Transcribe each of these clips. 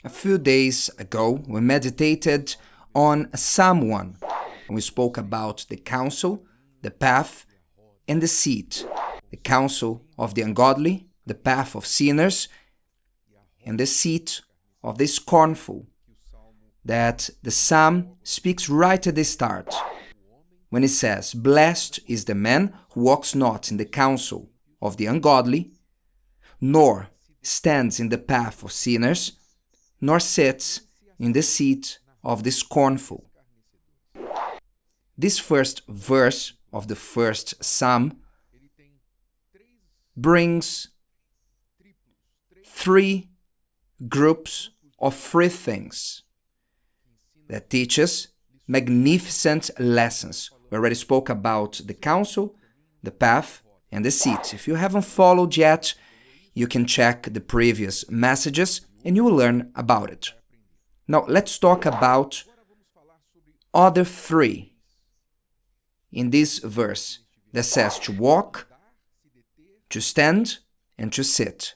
A few days ago, we meditated on Psalm 1. We spoke about the counsel, the path, and the seat. The counsel of the ungodly, the path of sinners, and the seat of the scornful, that the psalm speaks right at the start, when it says, "Blessed is the man who walks not in the counsel of the ungodly, nor stands in the path of sinners, nor sits in the seat of the scornful." This first verse of the first psalm brings three groups of three things that teach us magnificent lessons. We already spoke about the counsel, the path, and the seat. If you haven't followed yet, you can check the previous messages and you will learn about it. Now, let's talk about other three in this verse that says to walk, to stand, and to sit.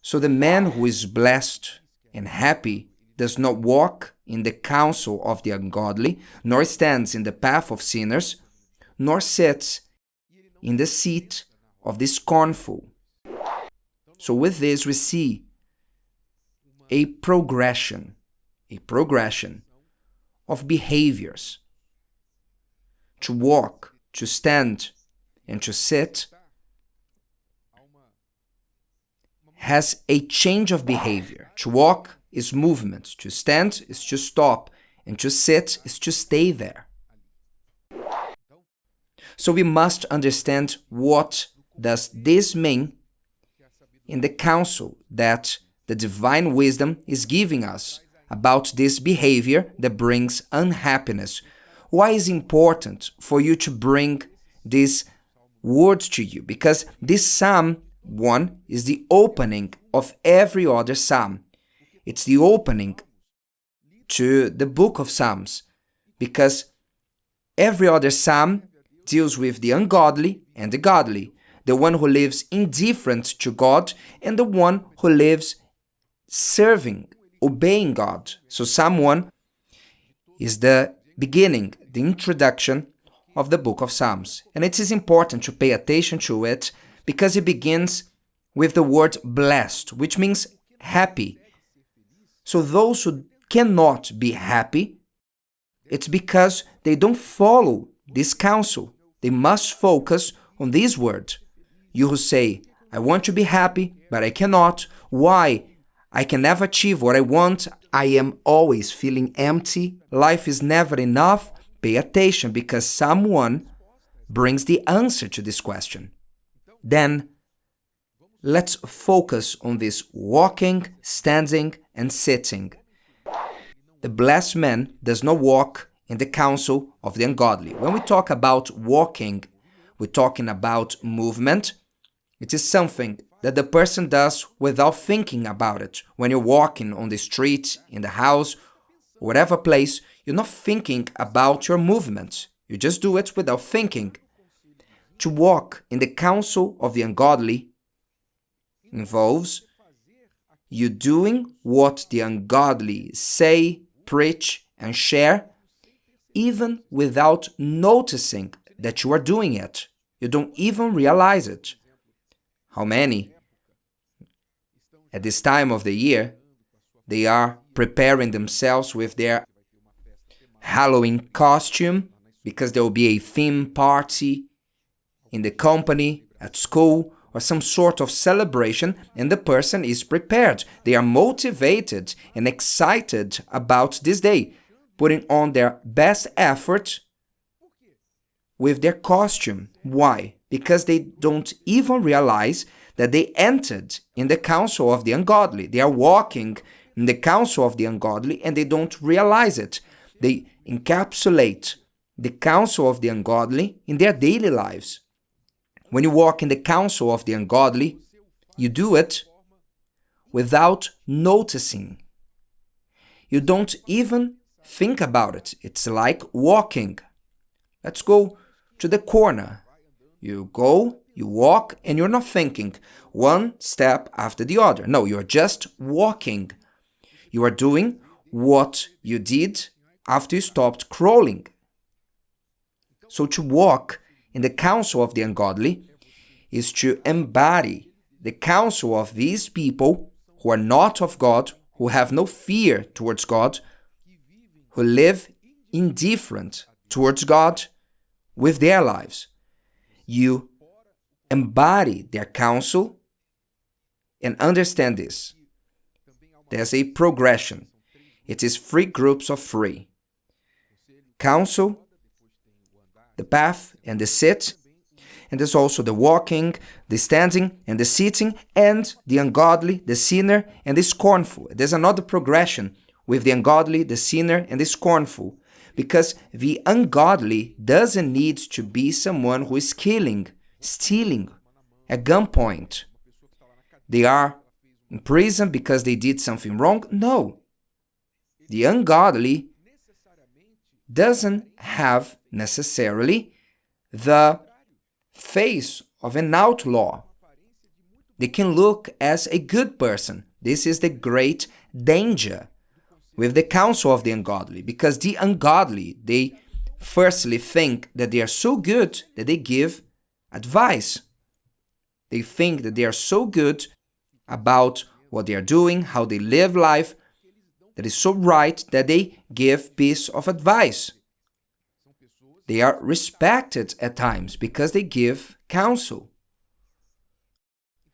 So the man who is blessed and happy does not walk in the counsel of the ungodly, nor stands in the path of sinners, nor sits in the seat of the scornful. So with this we see a progression of behaviors. To walk, to stand, and to sit has a change of behavior. To walk is movement, to stand is to stop, and to sit is to stay there. So we must understand what does this mean in the counsel that the divine wisdom is giving us about this behavior that brings unhappiness. Why is it important for you to bring these words to you? Because this Psalm 1 is the opening of every other psalm. It's the opening to the book of Psalms, because every other psalm deals with the ungodly and the godly, the one who lives indifferent to God and the one who lives serving, obeying God. So Psalm 1 is the beginning, the introduction of the book of Psalms. And it is important to pay attention to it because it begins with the word blessed, which means happy. So those who cannot be happy, it's because they don't follow this counsel. They must focus on this word. You who say, "I want to be happy, but I cannot. Why? I can never achieve what I want. I am always feeling empty. Life is never enough." Pay attention, because someone brings the answer to this question. Then, let's focus on this walking, standing, and sitting. The blessed man does not walk in the counsel of the ungodly. When we talk about walking, we're talking about movement. It is something that the person does without thinking about it. When you're walking on the street, in the house, whatever place, you're not thinking about your movements. You just do it without thinking. To walk in the counsel of the ungodly involves you doing what the ungodly say, preach, and share, even without noticing that you are doing it. You don't even realize it. How many, at this time of the year, they are preparing themselves with their Halloween costume because there will be a theme party in the company, at school, or some sort of celebration, and the person is prepared. They are motivated and excited about this day, putting on their best effort with their costume. Why? Because they don't even realize that they entered in the counsel of the ungodly. They are walking in the counsel of the ungodly and they don't realize it. They encapsulate the counsel of the ungodly in their daily lives. When you walk in the counsel of the ungodly, you do it without noticing. You don't even think about it. It's like walking. Let's go to the corner. You go You walk and you're not thinking one step after the other. No, you're just walking. You are doing what you did after you stopped crawling. So to walk in the counsel of the ungodly is to embody the counsel of these people who are not of God, who have no fear towards God, who live indifferent towards God with their lives. You embody their counsel and understand this. There's a progression. It is 3 groups of 3. Counsel, the path, and the sit. And there's also the walking, the standing, and the sitting, and the ungodly, the sinner, and the scornful. There's another progression with the ungodly, the sinner, and the scornful. Because the ungodly doesn't need to be someone who is killing, stealing, at gunpoint. They are in prison because they did something wrong? No. The ungodly doesn't have necessarily the face of an outlaw. They can look as a good person. This is the great danger with the counsel of the ungodly, because the ungodly, they firstly think that they are so good that they give advice. They think that they are so good about what they are doing, how they live life, that is so right that they give piece of advice. They are respected at times because they give counsel.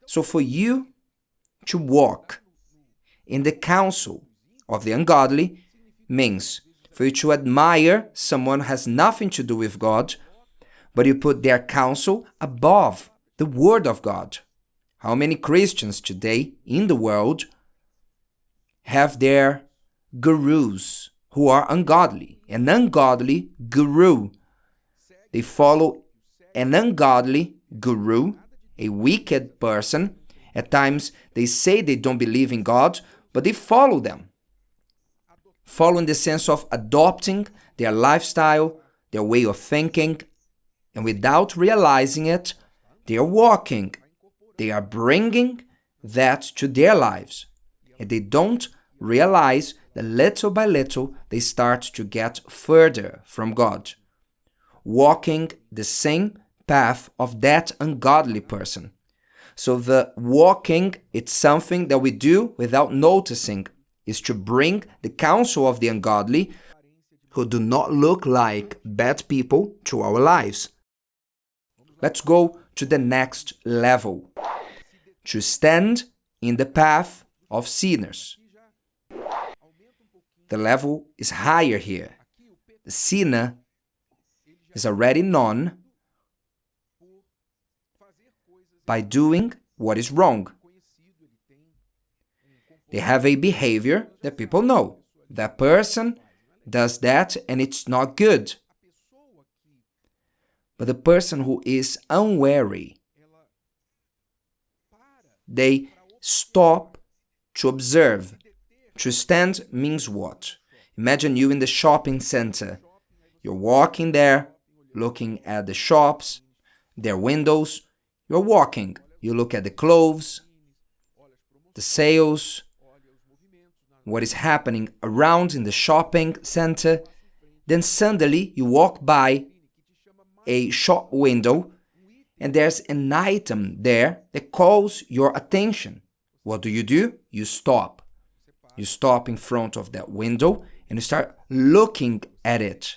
So for you to walk in the counsel of the ungodly means for you to admire someone who has nothing to do with God, but you put their counsel above the Word of God. How many Christians today in the world have their gurus who are ungodly? An ungodly guru. They follow an ungodly guru, a wicked person. At times they say they don't believe in God, but they follow them. Follow in the sense of adopting their lifestyle, their way of thinking, and without realizing it, they are walking. They are bringing that to their lives. And they don't realize that little by little they start to get further from God, walking the same path of that ungodly person. So the walking, it's something that we do without noticing, is to bring the counsel of the ungodly who do not look like bad people to our lives. Let's go to the next level. To stand in the path of sinners. The level is higher here. The sinner is already known by doing what is wrong. They have a behavior that people know. That person does that and it's not good. But the person who is unwary, they stop to observe. To stand means what? Imagine you in the shopping center. You're walking there, looking at the shops, their windows. You're walking. You look at the clothes, the sales, what is happening around in the shopping center. Then suddenly you walk by a shop window and there's an item there that calls your attention. What do? You stop. You stop in front of that window and you start looking at it,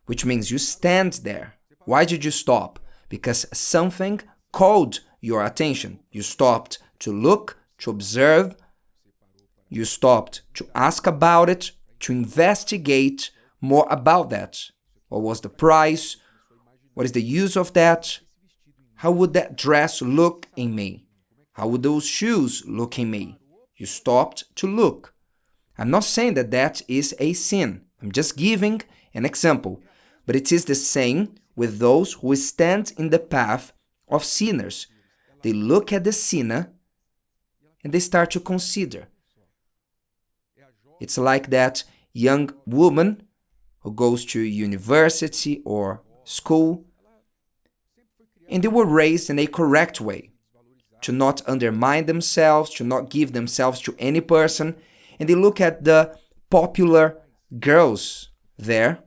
which means you stand there. Why did you stop? Because something called your attention. You stopped to look, to observe. You stopped to ask about it, to investigate more about that. What was the price? What is the use of that? How would that dress look in me? How would those shoes look in me? You stopped to look. I'm not saying that that is a sin. I'm just giving an example. But it is the same with those who stand in the path of sinners. They look at the sinner and they start to consider. It's like that young woman who goes to university or school. And they were raised in a correct way, to not undermine themselves, to not give themselves to any person. And they look at the popular girls there.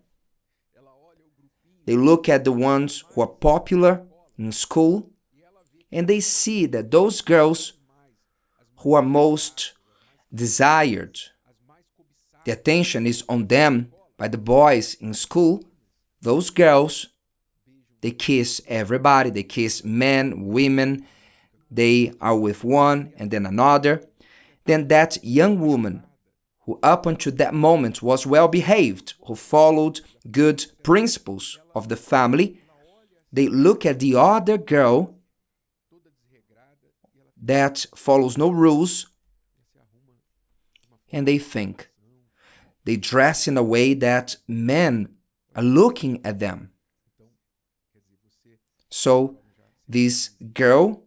They look at the ones who are popular in school, and they see that those girls who are most desired, the attention is on them by the boys in school, those girls, they kiss everybody, they kiss men, women, they are with one and then another. Then that young woman, who up until that moment was well behaved, who followed good principles of the family, they look at the other girl that follows no rules, and they think, they dress in a way that men are looking at them. So this girl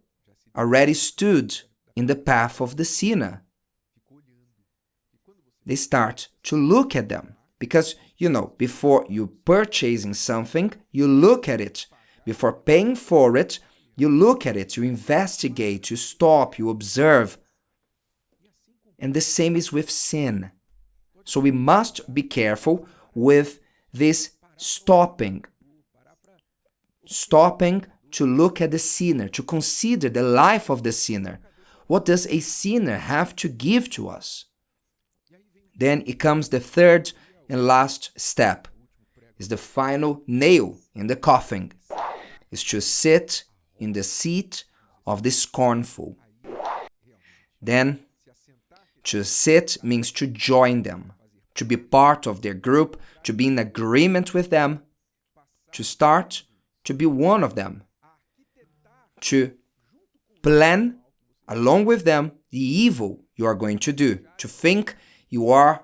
already stood in the path of the sinner. They start to look at them because, before you purchasing something, you look at it. Before paying for it, you look at it, you investigate, you stop, you observe. And the same is with sin. So we must be careful with this stopping. Stopping to look at the sinner, to consider the life of the sinner. What does a sinner have to give to us? Then it comes the third and last step. Is the final nail in the coffin. Is to sit in the seat of the scornful. Then, to sit means to join them, to be part of their group, to be in agreement with them, to start to be one of them, to plan along with them the evil you are going to do, to think you are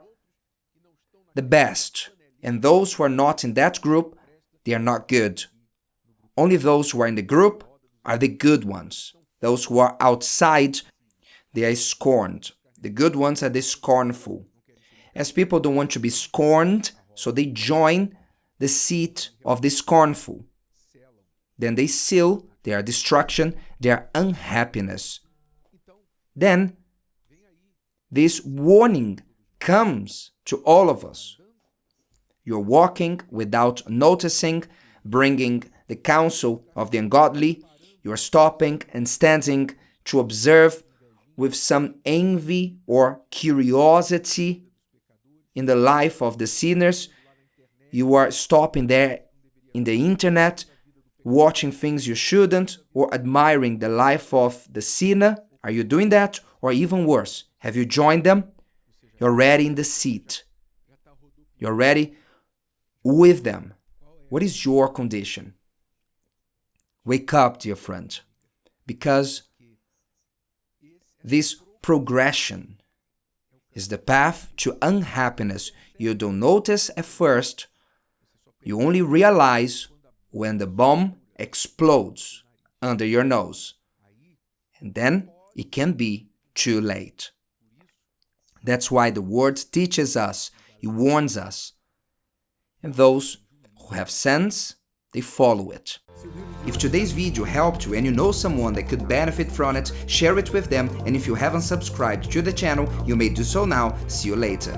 the best, and those who are not in that group, they are not good. Only those who are in the group are the good ones. Those who are outside, they are scorned. The good ones are the scornful. As people don't want to be scorned, so they join the seat of the scornful. Then they seal their destruction, their unhappiness. Then this warning comes to all of us. You're walking without noticing, bringing the counsel of the ungodly. You are stopping and standing to observe with some envy or curiosity in the life of the sinners. You are stopping there in the internet, watching things you shouldn't, or admiring the life of the sinner. Are you doing that? Or even worse, have you joined them? You're already in the seat. You're already with them. What is your condition? Wake up, dear friend, because this progression is the path to unhappiness. You don't notice at first. You only realize when the bomb explodes under your nose. And then it can be too late. That's why the word teaches us, it warns us. And those who have sense, they follow it. If today's video helped you and you know someone that could benefit from it, share it with them. And if you haven't subscribed to the channel, you may do so now. See you later.